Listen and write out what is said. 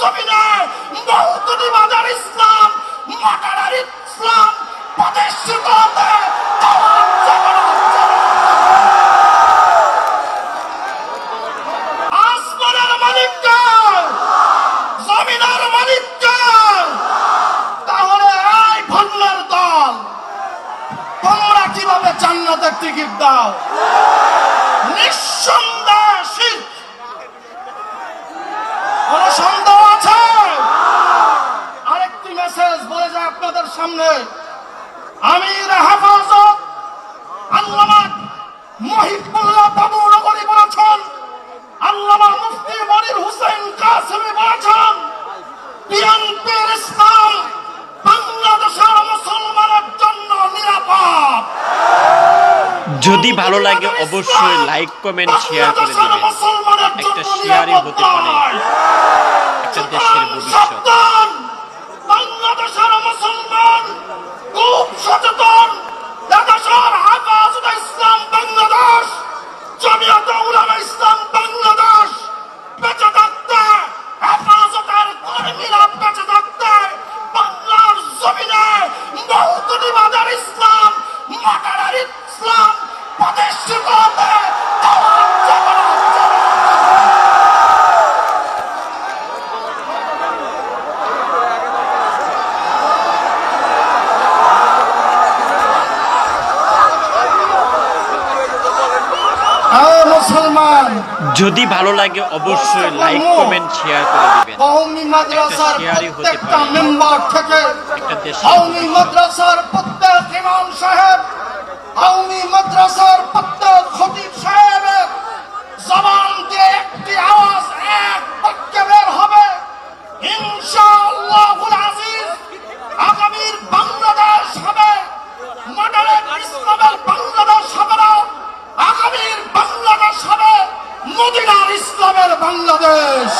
জমিনে মৌদুদিবাদের ইসলাম, মাটারার ইসলাম প্রতিষ্ঠিত হতে দাওয়াত জানানো। আসমানের মালিককে, জমিনের মালিককে। তাহলে এই ভণ্ডের দল, তোমরা কিভাবে জান্নাতের টিকিট দাও? নিঃসন্দেহ শিরক। কোন সন্দেহ আছে? আরেকটি মেসেজ বলে যায় আপনাদের সামনে। আমির হেফাজত আল্লামা মহিবুল্লাহ বাবু নগরী বলেছেন, আল্লামা মুফতি মনির হোসেন কাসেমি বলেছেন, বিএনপির ইসলাম বাংলাদেশের মুসলমানের জন্য নিরাপদ। যদি ভালো লাগে অবশ্যই লাইক কমেন্ট শেয়ার করে দিবেন। একটা শেয়ারই হতে পারে একটা দেশের ভবিষ্যৎ। বাংলাদেশের মুসলমান খুব সচেতন। এদেশের হেফাজতে ইসলাম বাংলাদেশ, জমিয়তে উলামা ইসলাম বাংলাদেশ বেঁচে থাকতে, হেফাজতের কর্মীরা বেঁচে থাকতে বাংলার জমিনে মৌদুদিবাদের ইসলাম, মাটারার ইসলাম প্রতিষ্ঠিত হতে দাওয়াত জানানো। মুসলমান, যদি ভালো লাগে অবশ্যই লাইক কমেন্ট শেয়ার করে দিবেন। কওমি মাদ্রাসার শেয়ারই হতে প্রত্যেকটা পারে মেম্বার থেকে, একটা দেশের কওমি মাদ্রাসার প্রত্যেক ইমাম সাহেব, কওমি মাদ্রাসার প্রত্যেক খতিব সাহেবের জবান দিয়ে একটি আওয়াজ এক বাক্যে বের হবে, ইনশাআল্লাহুল আজিজ। আগামীর বাংলাদেশ হবে মডার্ন ইসলামের বাংলাদেশ হবে না, আগামীর বাংলাদেশ হবে মদিনার ইসলামের বাংলাদেশ।